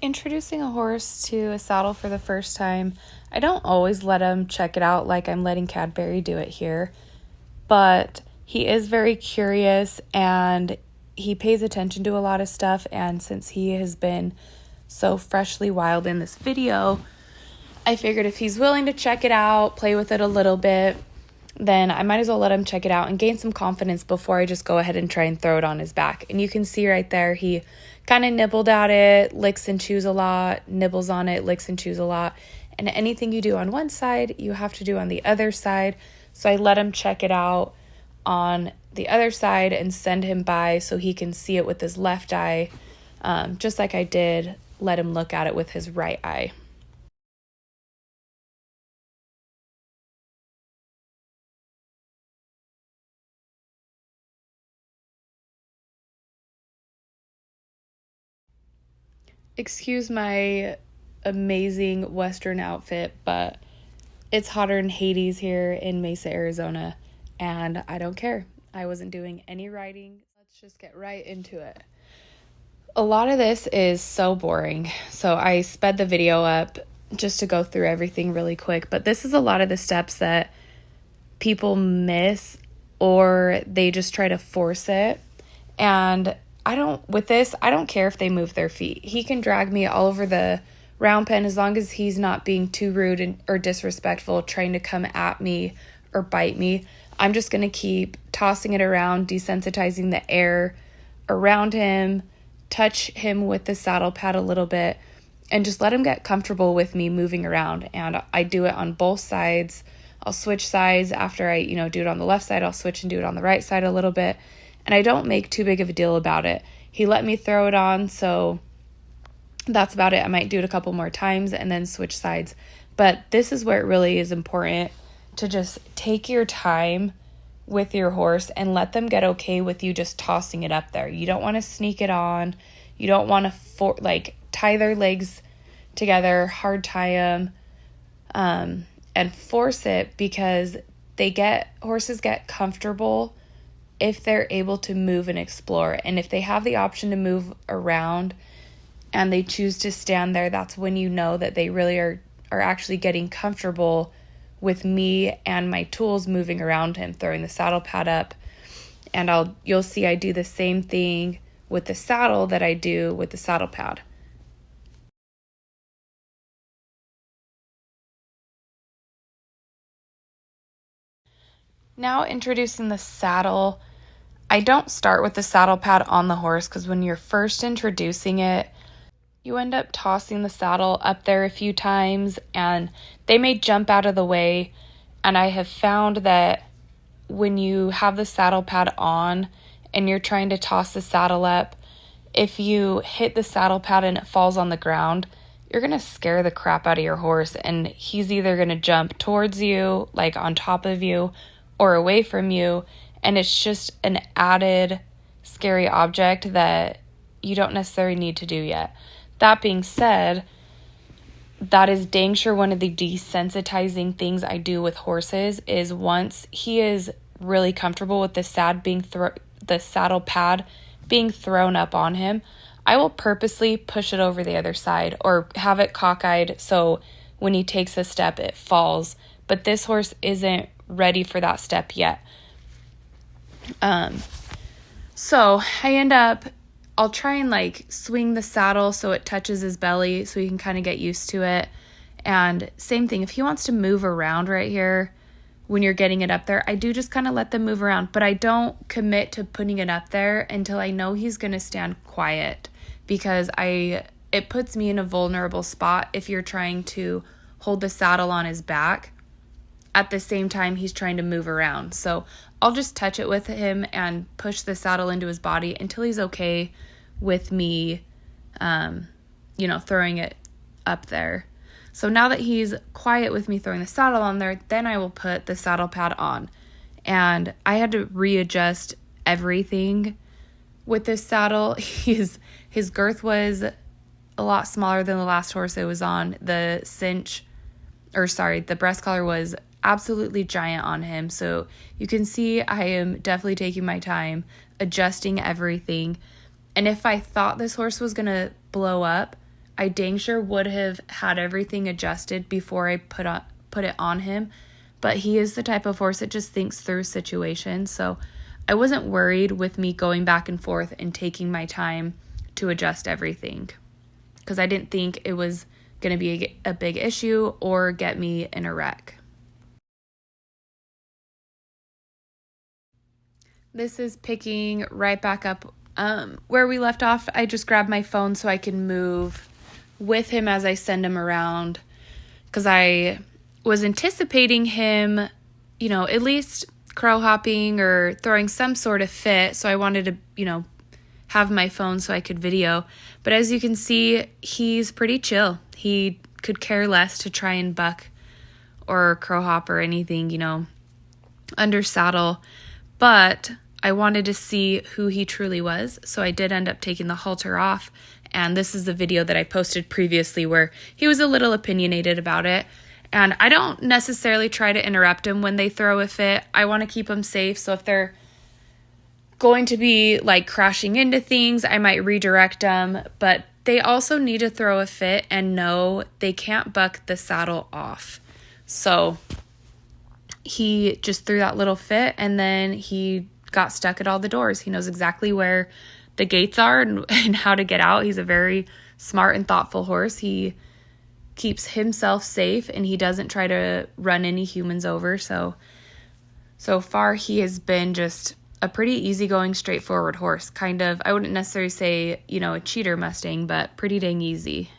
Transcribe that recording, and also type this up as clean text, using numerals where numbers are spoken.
Introducing a horse to a saddle for the first time, I don't always let him check it out like I'm letting Cadbury do it here, but he is very curious and he pays attention to a lot of stuff. And since he has been so freshly wild in this video, I figured if he's willing to check it out, play with it a little bit, then I might as well let him check it out and gain some confidence before I just go ahead and try and throw it on his back. And you can see right there, he kind of nibbled at it, licks and chews a lot, nibbles on it, licks and chews a lot. And anything you do on one side, you have to do on the other side. So I let him check it out on the other side and send him by so he can see it with his left eye, just like I did let him look at it with his right eye. Excuse my amazing Western outfit, but it's hotter than Hades here in Mesa, Arizona, and I don't care. I wasn't doing any riding. Let's just get right into it. A lot of this is so boring, so I sped the video up just to go through everything really quick, but this is a lot of the steps that people miss or they just try to force it. And I don't care if they move their feet. He can drag me all over the round pen as long as he's not being too rude or disrespectful, trying to come at me or bite me. I'm just going to keep tossing it around, desensitizing the air around him, touch him with the saddle pad a little bit, and just let him get comfortable with me moving around. And I do it on both sides. I'll switch sides after I, do it on the left side. I'll switch and do it on the right side a little bit. And I don't make too big of a deal about it. He let me throw it on, so that's about it. I might do it a couple more times and then switch sides. But this is where it really is important to just take your time with your horse and let them get okay with you just tossing it up there. You don't want to sneak it on. You don't want to tie their legs together, hard tie them, and force it, because horses get comfortable if they're able to move and explore. And if they have the option to move around and they choose to stand there, that's when you know that they really are actually getting comfortable with me and my tools moving around him, throwing the saddle pad up. And you'll see I do the same thing with the saddle that I do with the saddle pad. Now introducing the saddle. I don't start with the saddle pad on the horse because when you're first introducing it, you end up tossing the saddle up there a few times and they may jump out of the way. And I have found that when you have the saddle pad on and you're trying to toss the saddle up, if you hit the saddle pad and it falls on the ground, you're going to scare the crap out of your horse, and he's either going to jump towards you, like on top of you, or away from you. And it's just an added scary object that you don't necessarily need to do yet. That being said, that is dang sure one of the desensitizing things I do with horses is once he is really comfortable with the saddle pad being thrown up on him, I will purposely push it over the other side or have it cockeyed so when he takes a step, it falls. But this horse isn't ready for that step yet. So I'll try and swing the saddle so it touches his belly so he can kind of get used to it. And same thing, if he wants to move around right here when you're getting it up there, I do just kind of let them move around, but I don't commit to putting it up there until I know he's going to stand quiet, because it puts me in a vulnerable spot if you're trying to hold the saddle on his back at the same time he's trying to move around. So I'll just touch it with him and push the saddle into his body until he's okay with me, throwing it up there. So now that he's quiet with me throwing the saddle on there, then I will put the saddle pad on. And I had to readjust everything with this saddle. His girth was a lot smaller than the last horse I was on. The breast collar was absolutely giant on him. So you can see I am definitely taking my time adjusting everything. And if I thought this horse was going to blow up, I dang sure would have had everything adjusted before I put it on him, but he is the type of horse that just thinks through situations, so I wasn't worried with me going back and forth and taking my time to adjust everything, because I didn't think it was going to be a big issue or get me in a wreck. This is picking right back up where we left off. I just grabbed my phone so I can move with him as I send him around, because I was anticipating him, at least crow hopping or throwing some sort of fit. So I wanted to, have my phone so I could video. But as you can see, he's pretty chill. He could care less to try and buck or crow hop or anything, under saddle. But I wanted to see who he truly was. So I did end up taking the halter off. And this is the video that I posted previously where he was a little opinionated about it. And I don't necessarily try to interrupt them when they throw a fit. I want to keep them safe. So if they're going to be like crashing into things, I might redirect them. But they also need to throw a fit and know they can't buck the saddle off. So he just threw that little fit, and then he got stuck at all the doors. He knows exactly where the gates are and how to get out. He's a very smart and thoughtful horse. He keeps himself safe, and he doesn't try to run any humans over. So far he has been just a pretty easygoing, straightforward horse. Kind of, I wouldn't necessarily say, a cheater Mustang, but pretty dang easy.